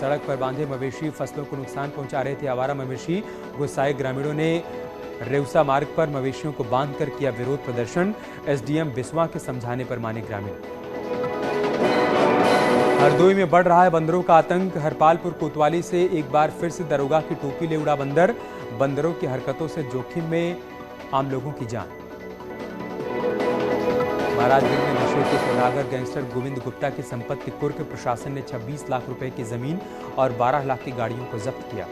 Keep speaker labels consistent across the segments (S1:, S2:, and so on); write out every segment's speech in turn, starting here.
S1: सड़क पर बांधे मवेशी फसलों को नुकसान पहुंचा रहे थे। आवारा मवेशी गुस्साए ग्रामीणों ने रेवसा मार्ग पर मवेशियों को बांधकर किया विरोध प्रदर्शन। एसडीएम बिस्वा के समझाने पर माने ग्रामीण। हरदोई में बढ़ रहा है बंदरों का आतंक। हरपालपुर कोतवाली से एक बार फिर से दरोगा की टोपी ले उड़ा बंदर। बंदरों की हरकतों से जोखिम में आम लोगों की जान। महाराजगंज में नशे के सौदागर गैंगस्टर गोविंद गुप्ता की संपत्ति कुर्क। प्रशासन ने 26 लाख रुपए की जमीन और 12 लाख की गाड़ियों को जब्त किया।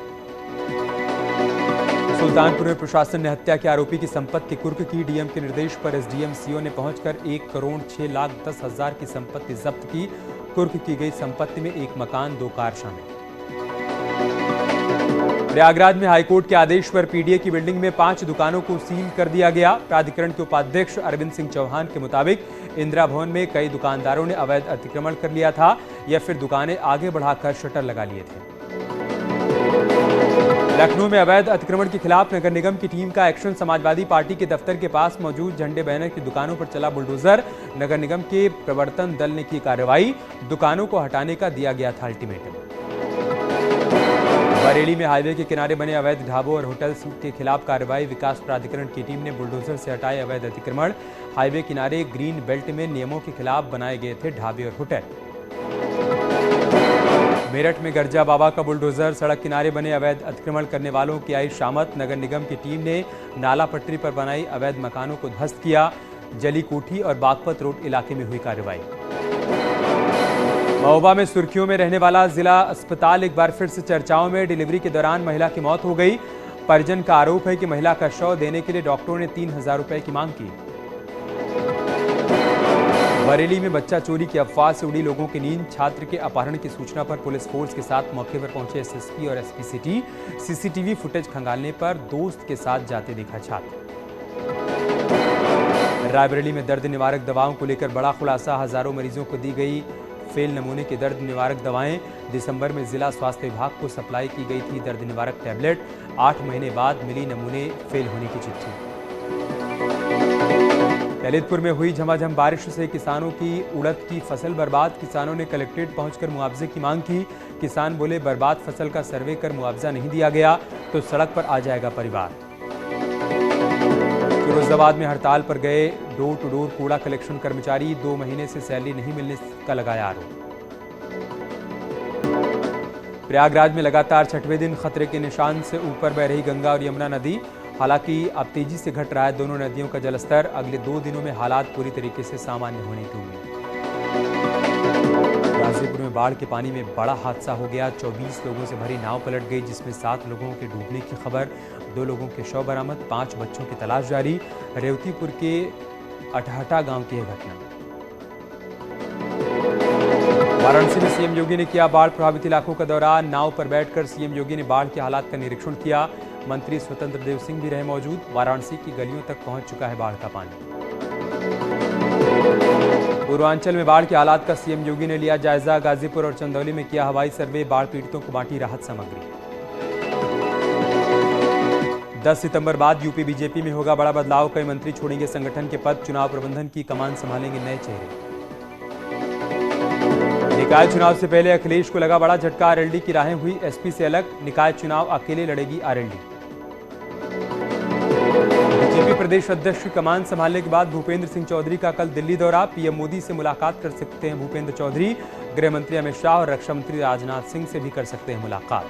S1: सुल्तानपुर में प्रशासन ने हत्या के आरोपी की संपत्ति कुर्क की। डीएम के निर्देश पर एसडीएम सीओ ने पहुंचकर 1,06,10,000 की संपत्ति जब्त की। कुर्क की गई संपत्ति में एक मकान, 2 कार शामिल। प्रयागराज में हाईकोर्ट के आदेश पर पीडीए की बिल्डिंग में 5 दुकानों को सील कर दिया गया। प्राधिकरण के उपाध्यक्ष अरविंद सिंह चौहान के मुताबिक इंदिरा भवन में कई दुकानदारों ने अवैध अतिक्रमण कर लिया था या फिर दुकानें आगे बढ़ाकर शटर लगा लिए थे। लखनऊ में अवैध अतिक्रमण के खिलाफ नगर निगम की टीम का एक्शन। समाजवादी पार्टी के दफ्तर के पास मौजूद झंडे बैनर की दुकानों पर चला बुलडोजर। नगर निगम के प्रवर्तन दल ने की कार्रवाई। दुकानों को हटाने का दिया गया था अल्टीमेटम। बरेली में हाईवे के किनारे बने अवैध ढाबों और होटल्स के खिलाफ कार्रवाई। विकास प्राधिकरण की टीम ने बुलडोजर से हटाए अवैध अतिक्रमण। हाईवे किनारे ग्रीन बेल्ट में नियमों के खिलाफ बनाए गए थे ढाबे और होटल। मेरठ में गर्जा बाबा का बुलडोजर। सड़क किनारे बने अवैध अतिक्रमण करने वालों की आई शामत। नगर निगम की टीम ने नाला पटरी पर बनाई अवैध मकानों को ध्वस्त किया। जली कोठी और बागपत रोड इलाके में हुई कार्रवाई। महोबा में सुर्खियों में रहने वाला जिला अस्पताल एक बार फिर से चर्चाओं में। डिलीवरी के दौरान महिला की मौत हो गई। परिजन का आरोप है कि महिला का शव देने के लिए डॉक्टरों ने 3,000 रुपए की मांग की। बरेली में बच्चा चोरी की अफवाह से उड़ी लोगों की नींद। छात्र के अपहरण की सूचना पर पुलिस फोर्स के साथ मौके पर पहुंचे एसएसपी और एसपी सिटी। सीसीटीवी फुटेज खंगालने पर दोस्त के साथ जाते देखा छात्र। रायबरेली में दर्द निवारक दवाओं को लेकर बड़ा खुलासा। हजारों मरीजों को दी गई फेल नमूने की दर्द निवारक दवाएं। दिसंबर में जिला स्वास्थ्य विभाग को सप्लाई की गई थी दर्द निवारक टैबलेट। 8 महीने बाद मिली नमूने फेल होने की चिट्ठी। ललितपुर में हुई झमाझम बारिश से किसानों की उड़द की फसल बर्बाद। किसानों ने कलेक्ट्रेट पहुंचकर मुआवजे की मांग की। किसान बोले बर्बाद फसल का सर्वे कर मुआवजा नहीं दिया गया तो सड़क पर आ जाएगा परिवार। फिरोजाबाद में हड़ताल पर गए डोर टू डोर कूड़ा कलेक्शन कर्मचारी। 2 महीने से सैलरी नहीं मिलने का लगाया आरोप। प्रयागराज में लगातार 6वें दिन खतरे के निशान से ऊपर बह रही गंगा और यमुना नदी। हालांकि अब तेजी से घट रहा है दोनों नदियों का जलस्तर। अगले 2 दिनों में हालात पूरी तरीके से सामान्य होने की उम्मीद। गाजीपुर में बाढ़ के पानी में बड़ा हादसा हो गया। 24 लोगों से भरी नाव पलट गई जिसमें 7 लोगों के डूबने की खबर। 2 लोगों के शव बरामद। 5 बच्चों की तलाश जारी। रेवतीपुर के अठहटा गांव की यह घटना। वाराणसी में सीएम योगी ने किया बाढ़ प्रभावित इलाकों का दौरा। नाव पर बैठकर सीएम योगी ने बाढ़ के हालात का निरीक्षण किया। मंत्री स्वतंत्र देव सिंह भी रहे मौजूद। वाराणसी की गलियों तक पहुंच चुका है बाढ़ का पानी। पूर्वांचल में बाढ़ के हालात का सीएम योगी ने लिया जायजा। गाजीपुर और चंदौली में किया हवाई सर्वे। बाढ़ पीड़ितों को बांटी राहत सामग्री। 10 सितंबर बाद यूपी बीजेपी में होगा बड़ा बदलाव। कई मंत्री छोड़ेंगे संगठन के पद। चुनाव प्रबंधन की कमान संभालेंगे नए चेहरे। निकाय चुनाव से पहले अखिलेश को लगा बड़ा झटका। आरएलडी की राहें हुई एसपी से अलग। निकाय चुनाव अकेले लड़ेगी आरएलडी। बीजेपी प्रदेश अध्यक्ष की कमान संभालने के बाद भूपेंद्र सिंह चौधरी का कल दिल्ली दौरा। पीएम मोदी से मुलाकात कर सकते हैं भूपेंद्र चौधरी। गृह मंत्री अमित शाह और रक्षा मंत्री राजनाथ सिंह से भी कर सकते हैं मुलाकात।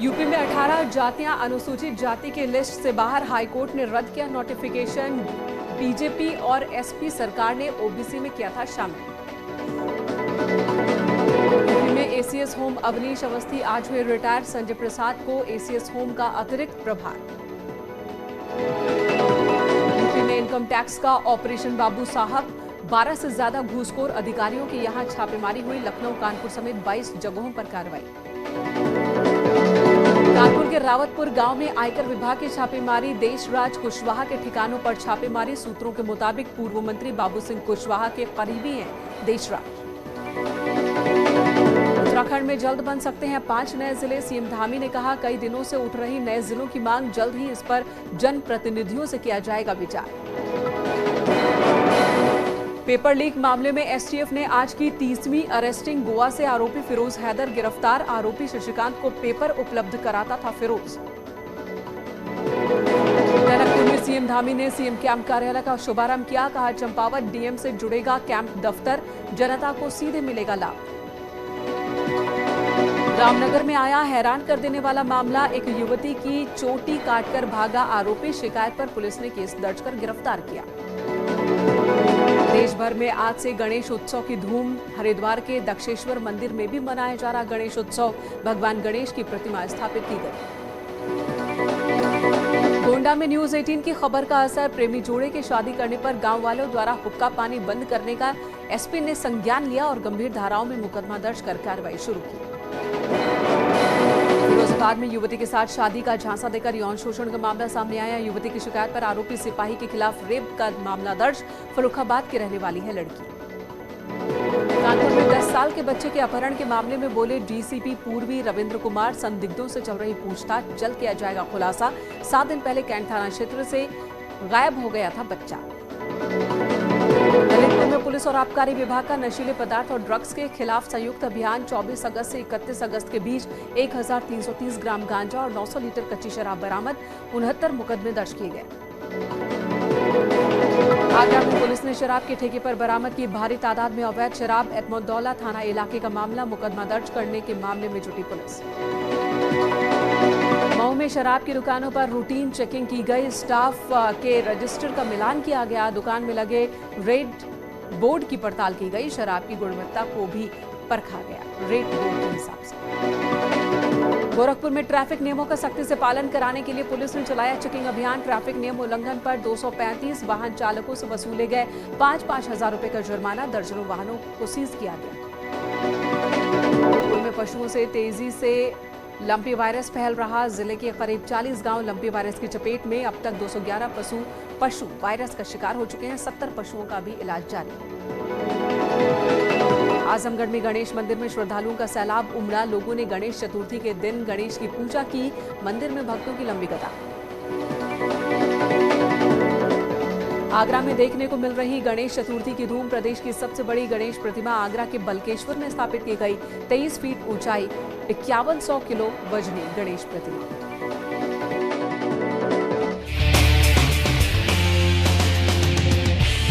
S2: यूपी में 18 जातियां अनुसूचित जाति के लिस्ट से बाहर। हाईकोर्ट ने रद्द किया नोटिफिकेशन। बीजेपी और एसपी सरकार ने ओबीसी में किया था शामिल। यूपी में एसीएस होम अवनीश अवस्थी आज हुए रिटायर। संजय प्रसाद को एसीएस होम का अतिरिक्त प्रभार। यूपी में इनकम टैक्स का ऑपरेशन बाबू साहब। 12 से ज्यादा घूसखोर अधिकारियों की यहां छापेमारी हुई। लखनऊ कानपुर समेत 22 जगहों पर कार्रवाई। कानपुर के रावतपुर गांव में आयकर विभाग की छापेमारी। देशराज कुशवाहा के ठिकानों पर छापेमारी। सूत्रों के मुताबिक पूर्व मंत्री बाबू सिंह कुशवाहा के करीबी हैं देशराज। उत्तराखंड में जल्द बन सकते हैं 5 नए जिले। सीएम धामी ने कहा कई दिनों से उठ रही नए जिलों की मांग। जल्द ही इस पर जनप्रतिनिधियों से किया जाएगा विचार। पेपर लीक मामले में एसटीएफ ने आज की 30वीं अरेस्टिंग। गोवा से आरोपी फिरोज हैदर गिरफ्तार। आरोपी शशिकांत को पेपर उपलब्ध कराता था फिरोज। टनकपुर में सीएम धामी ने सीएम कैंप कार्यालय का शुभारंभ किया। कहा, चंपावत डीएम से जुड़ेगा कैंप दफ्तर, जनता को सीधे मिलेगा लाभ। रामनगर में आया हैरान कर देने वाला मामला। एक युवती की चोटी काटकर भागा आरोपी। शिकायत पर पुलिस ने केस दर्ज कर गिरफ्तार किया। देश भर में आज से गणेश उत्सव की धूम। हरिद्वार के दक्षेश्वर मंदिर में भी मनाया जा रहा गणेश उत्सव। भगवान गणेश की प्रतिमा स्थापित की गई। गोंडा में न्यूज 18 की खबर का असर। प्रेमी जोड़े के शादी करने पर गांव वालों द्वारा हुक्का पानी बंद करने का एसपी ने संज्ञान लिया और गंभीर धाराओं में मुकदमा दर्ज कर कार्रवाई शुरू की। फिरोजाबाद में युवती के साथ शादी का झांसा देकर यौन शोषण का मामला सामने आया। युवती की शिकायत पर आरोपी सिपाही के खिलाफ रेप का मामला दर्ज। फर्रुखाबाद की रहने वाली है लड़की। कानपुर में 10 साल के बच्चे के अपहरण के मामले में बोले डीसीपी पूर्वी रविंद्र कुमार। संदिग्धों से चल रही पूछताछ, जल्द किया जाएगा खुलासा। 7 दिन पहले कैंट थाना क्षेत्र से गायब हो गया था बच्चा। ललितपुर में पुलिस और आबकारी विभाग का नशीले पदार्थ और ड्रग्स के खिलाफ संयुक्त अभियान। 24 अगस्त से 31 अगस्त के बीच 1330 ग्राम गांजा और 900 लीटर कच्ची शराब बरामद। 69 मुकदमे दर्ज किए गए। आगरा में पुलिस ने शराब के ठेके पर बरामद की भारी तादाद में अवैध शराब। एतमोदौला थाना इलाके का मामला। मुकदमा दर्ज करने के मामले में जुटी पुलिस। मऊ में शराब की दुकानों पर रूटीन चेकिंग की गई। स्टाफ के रजिस्टर का मिलान किया गया। दुकान में लगे रेड बोर्ड की पड़ताल की गई। शराब की गुणवत्ता को भी परखा गया रेड बोर्ड के हिसाब से। गोरखपुर में ट्रैफिक नियमों का सख्ती से पालन कराने के लिए पुलिस ने चलाया चेकिंग अभियान। ट्रैफिक नियम उल्लंघन पर 235 वाहन चालकों से वसूले गए 5-5 हजार रुपए का जुर्माना। दर्जनों वाहनों को सीज किया गया। गोरखपुर में पशुओं से तेजी से लंपी वायरस फैल रहा। जिले के करीब 40 गांव लंपी वायरस की चपेट में। अब तक 211 पशु वायरस का शिकार हो चुके हैं। 70 पशुओं का भी इलाज जारी है। आजमगढ़ में गणेश मंदिर में श्रद्धालुओं का सैलाब उमड़ा। लोगों ने गणेश चतुर्थी के दिन गणेश की पूजा की। मंदिर में भक्तों की लंबी कतार। आगरा में देखने को मिल रही गणेश चतुर्थी की धूम। प्रदेश की सबसे बड़ी गणेश प्रतिमा आगरा के बलकेश्वर में स्थापित की गई। 23 फीट ऊंचाई, 5100 किलो वजनी गणेश प्रतिमा।